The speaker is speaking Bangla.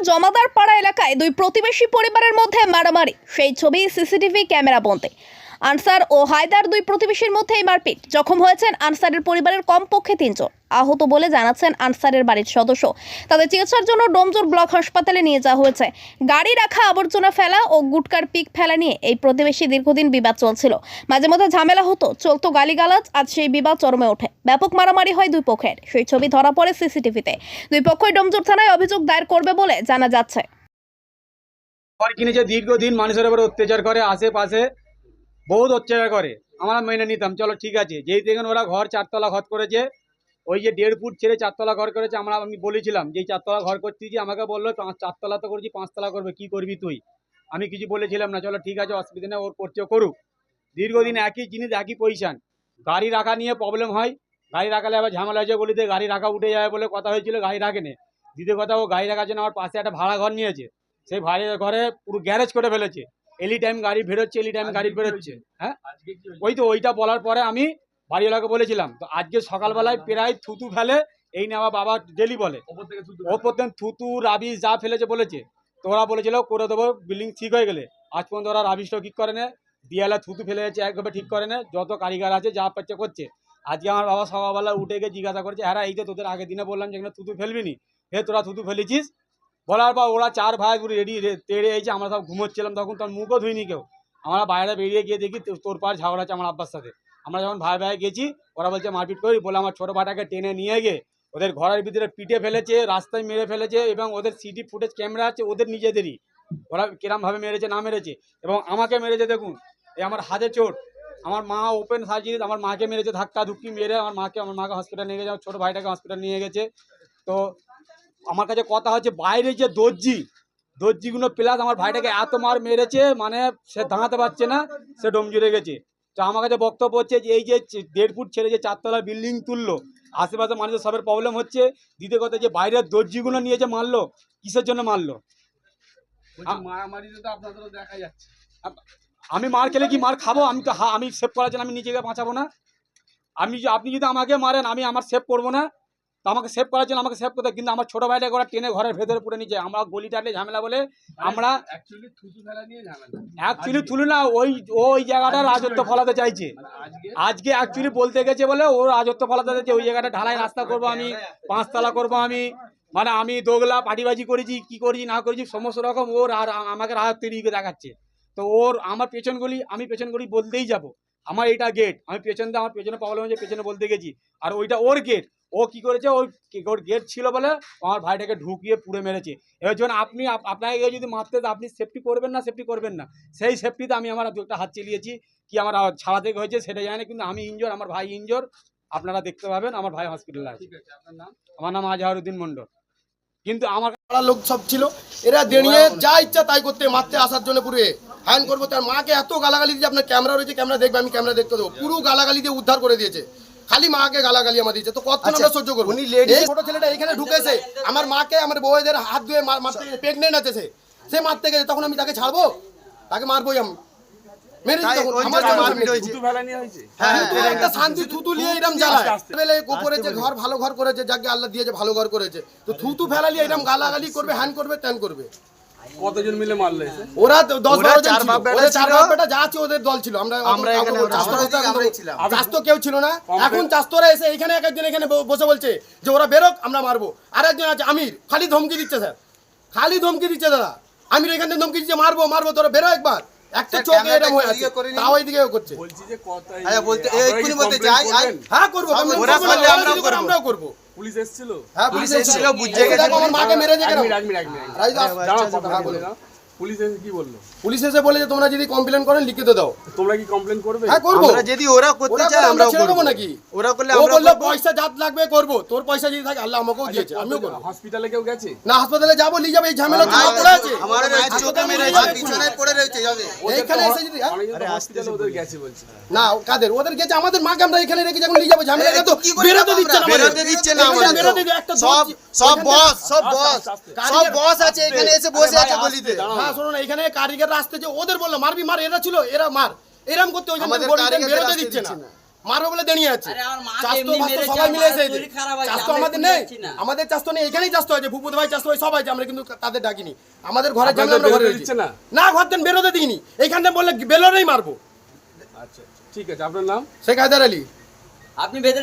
জমাদার পাড়া এলাকায় দুই প্রতিবেশী পরিবারের মধ্যে মারামারি, সেই ছবি সিসিটিভি ক্যামেরা বন্দী। আনসার ও হায়দার দুই প্রতিবেশীর মধ্যেই মারপিট। জখম হয়েছেন আনসারের পরিবারের কমপক্ষে 3 জন। আহত বলে জানাচ্ছেন আনসারের বাড়ির সদস্য। তাদের চিকিৎসার জন্য ডোমজুর ব্লক হাসপাতালে নিয়ে যাওয়া হয়েছে। গাড়ি রাখা আবর্জনা ফেলা ও গুটকার পিক ফেলা নিয়ে এই প্রতিবেশী দীর্ঘদিন বিবাদ চলছিল। মাঝে মধ্যে ঝামেলা হতো, চলতো গালিগালাজ। আজ সেই বিবাদ চরমে ওঠে, ব্যাপক মারামারি হয় দুই পক্ষের। সেই ছবি ধরা পড়ে সিসিটিভিতে। দুই পক্ষই ডোমজুর থানায় অভিযোগ দায়ের করবে বলে জানা যাচ্ছে। ঘর কিনেছে, দীর্ঘদিন মানুষের উপর অত্যাচার করে, আশেপাশে বহুত অত্যাচার করে। আমরা মেনে নিতাম, চলো ঠিক আছে। যেই দেখেন ওরা ঘর 4 তলা ঘর করেছে, ওই যে 1.5 ফুট ছেড়ে 4 তলা ঘর করেছে। আমি বলেছিলাম যে 4 তলা ঘর করতেছি, আমাকে বললো 4 তলা তো করেছি, 5 তলা করবে, কি করবি তুই? আমি কিছু বলেছিলাম না, চলো ঠিক আছে, অসুবিধা নেই, ওর করছে করুক। দীর্ঘদিন একই জিনিস, একই পজিশন। গাড়ি রাখা নিয়ে প্রবলেম হয়, গাড়ি রাখালে আবার ঝামেলা হয়েছে, বলিতে গাড়ি রাখা উঠে যাবে বলে কথা হয়েছিল, গাড়ি রাখেনি। দ্বিতীয় কথা, ও গাড়ি রাখার জন্য আমার পাশে একটা ভাড়া ঘর নিয়েছে, সেই ভাড়া ঘরে পুরো গ্যারেজ করে ফেলেছে। এনি টাইম গাড়ি বেরোচ্ছে, এনি টাইম গাড়ি বেরোচ্ছে। হ্যাঁ, ওইটা বলার পরে আমি বাড়িওয়ালাকে বলেছিলাম। তো আজকে সকালবেলায় প্রায় থুতু ফেলে, এই নিয়ে আমার বাবা ডেলি বলে, ওপর থেকে থুতু রাবিশ যা ফেলেছে বলেছে। তো ওরা বলেছিল করে দেবো বিল্ডিং ঠিক হয়ে গেলে। আজ পর্যন্ত ওরা রাবিশটাও ঠিক করে না, দিয়ালা থুতু ফেলে যাচ্ছে, একভাবে ঠিক করে না। যত কারিগর আছে যা পাচ্ছে করছে। আজকে আমার বাবা সকালবেলা উঠে গিয়ে জিজ্ঞাসা করছে, হ্যাঁ এই তো তোদের আগের দিনে বললাম যেখানে থুতু ফেলবি নি, হে তোরা থুতু ফেলেছিস। বলার পর ওরা 4 ভাই রেডি তেড়ে এসেছে। আমরা সব ঘুমোচ্ছিলাম, তখন তোর মুখও ধুইনি কেউ। আমরা বাইরে বেরিয়ে গিয়ে দেখি তোর পার ঝগড়া আছে আমার আব্বার সাথে। আমরা যখন ভাই ভাই গেছি, ওরা বলছে মারপিট করি বলে আমার ছোটো ভাইটাকে টেনে নিয়ে গিয়ে ওদের ঘরের ভিতরে পিটে ফেলেছে, রাস্তায় মেরে ফেলেছে। এবং ওদের সিটি ফুটেজ ক্যামেরা আছে ওদের নিজেদেরই, ওরা কিরমভাবে মেরেছে না মেরেছে। এবং আমাকে মেরেছে, দেখুন এই আমার হাতে চোট। আমার মা ওপেন সার্জারি, আমার মাকে মেরেছে ধাক্কা ধুক্কি মেরে। আমার মাকে হসপিটাল নিয়ে গেছে, আমার ছোটো ভাইটাকে হসপিটাল নিয়ে গেছে। তো আমার কাছে কথা হচ্ছে, বাইরে যে দর্জিগুলো প্লাস আমার ভাইটাকে এত মার মেরেছে, মানে সে দাঁড়াতে পারছে না, সে ডোম জুড়ে গেছে। তো আমার কাছে বক্তব্য হচ্ছে যে এই যে 1.5 ফুট ছেড়ে যে 4 তলা বিল্ডিং তুললো, আশেপাশে মানুষের সবের প্রবলেম হচ্ছে। দ্বিতীয় কথা, যে বাইরের দর্জিগুলো নিয়ে যে মারলো, কিসের জন্য মারলো? মারামারিতে তো আপনাদেরও দেখা যাচ্ছে। আমি মার খেলে কি মার খাবো? আমি সেভ করার জন্য আমি নিজেকে বাঁচাবো না? আপনি যদি আমাকে মারেন, আমি আমার সেভ করবো না? তো আমাকে সেভ করার জন্য আমাকে সেভ করতে, কিন্তু আমার ছোটো ভাইটাকে ওরা টেনে ঘরের ভেতরে পুরে নিচে। আমরা গলি টাটলে ঝামেলা বলে আমরা অ্যাকচুয়ালি থুতু ফেলা নিয়ে ঝামেলা। অ্যাকচুয়ালি তুলি না, ওই জায়গাটা রাজত্ব ফলাতে চাইছে। আজকে অ্যাকচুয়ালি বলতে গেছে বলে ও রাজত্ব ফলাতে চাইছে। ওই জায়গাটা ঢালাই রাস্তা করবো আমি, 5 তলা করবো আমি, মানে আমি দোগলা পাটিবাজি করেছি, কি করেছি না করেছি সমস্ত রকম ওর আর আমাকে রাজত্ব তৈরি দেখাচ্ছে। তো আমার আমি পেছন গলি বলতেই যাব, আমার এটা গেট, আমি আমার পেছনে প্রবলেম হয়েছে, পেছনে বলতে গেছি। আর ওইটা ওর গেট, ও কি করেছে, ওর গেট ছিল বলে আমার ভাইটাকে ঢুকিয়ে পুড়ে মেরেছে। এবার যখন আপনাকে যদি মারতে, আপনি সেফটি করবেন না, সেই সেফটিতে আমি আমার একটা হাত চালিয়েছি। কি আমার ছাড়া থেকে হয়েছে সেটা জানি না, কিন্তু আমি ইনজোর, আমার ভাই ইনজোর। আপনারা দেখতে পাবেন, আমার ভাই হসপিটালে আছে। আমার নাম আজহারউদ্দিন মন্ডল। কিন্তু আমার লোক সব ছিল, এরা দেনিয়ে যা ইচ্ছা তাই করতে, মারতে আসার জন্য পুরো হ্যান্ড করবো। তার মাকে এত গালাগালি দিয়ে, আপনার ক্যামেরা রয়েছে, ক্যামেরা দেখবে, আমি ক্যামেরা দেখতে দেবো, পুরো গালাগালি দিয়ে উদ্ধার করে দিয়েছে। খালি মাকে গালাগালি আমার দিয়েছে, তো কত আমরা সহ্য করবো? এই ছোট ছেলেটা এখানে ঢুকেছে, আমার মাকে, আমার বউদের হাত ধুয়ে মারতে গেছে, প্রেগনেন্ট আছে, সে মারতে গেছে, তখন আমি তাকে ছাড়বো? তাকে মারবোই আমি। ঘর ভালো ঘর করেছে, যাকে আল্লাহ দিয়েছে, ভালো ঘর করেছে, তো থুতু ফেলা নিয়ে এরকম গালাগালি করবে, হ্যান করবে, ত্যান করবে। কতজন মিলে মারলে? ওরা 10-12 জন ছিল, ওদের 4 বাপ বেটা যা আছে ওদের দল ছিল। আমরা এখানে চাস্তো কেউ ছিল না। এখন চাস্তরা এসে এখানে একজন এখানে বসে বলছে যে ওরা বেরোক, আমরা মারবো। আর একজন আছে আমির, খালি ধমকি দিচ্ছে স্যার, খালি ধমকি দিচ্ছে দাদা। আমির এখানে ধমকি দিচ্ছে, মারবো, তোরা বেরো একবার। একটা চোখ এরকম হয়ে আছে, তাও এইদিকে করছে। বলছি যে কথা বলতে এক্ষুনি বলতে চাই, হ্যাঁ করবো, আমরাও করবো। পুলিশ এসেছিল? হ্যাঁ পুলিশ এসেছিল, বুঝে গেছে। আমার মাকে মেরেছে কেন? পুলিশ এসে কি বললো? পুলিশ এসে বলে যে তোমরা যদি কমপ্লেন করেন লিখিত দাও। তোমরা কি কমপ্লেন করবে? হ্যাঁ করব। আমরা যদি ওরা করতে চায় আমরাও করব নাকি? ওরা করলে আমরা করব। পয়সা জাত লাগবে করব। তোর পয়সা যদি থাকে আল্লাহ আমাকেও দিয়েছে, আমিও করব। হসপিটালে কেউ গেছে? না, হাসপাতালে যাবো, নিয়ে যাবো, এই ঝামেলা পড়ে আছে। আমার মায়ের চোখে মেরেছে, পিছনে পড়ে রয়েছে, যাবে এইখানে এসে যদি আরে হসপিটালে ওদের গেছে বলছে। না কাদের ওদের গেছে, আমাদের মাকে আমরা এখানে রেখে যখন নিয়ে যাবো, ঝামেলা তো বেরোতে দিচ্ছে না, সব বস আছে এখানে এসে বসে আছে গলিতে। হ্যাঁ শোনো না, এখানে কারিগর আসতে যে ওদের বললো মারবি মার, এরা ছিল, এরা মার, এরকম করতে ওইখানে বেরোতে দিচ্ছে না। মারবো বলে দাঁড়িয়ে আছে। আরে আমার মাকে চাষ তো এমনি বাস তো মেরেছে, সবাই মিলে আমার এসে শরীর খারাপ আছে, চাষ তো আমরা আমাদের এখানে নেই, যাচ্ছি না। আমাদের চাষ তো নেই, এখানেই চাষ তো হয়েছে, ভূপত ভাই চাষ তো হয়, সবাই আছে, আমরা কিন্তু তাদের ডাকিনি, আমাদের ঘরের জন্য আপনাদের আমরা ঘরে বেরোতে রয়েছি। দিচ্ছে না? না, ঘর দেন বেরোতে দিইনি, এইখান থেকে বললে বেরোলেই মারবো। আচ্ছা ঠিক আছে, আপনার নাম? শেখ হায়দার আলী। আপনি ভেতরে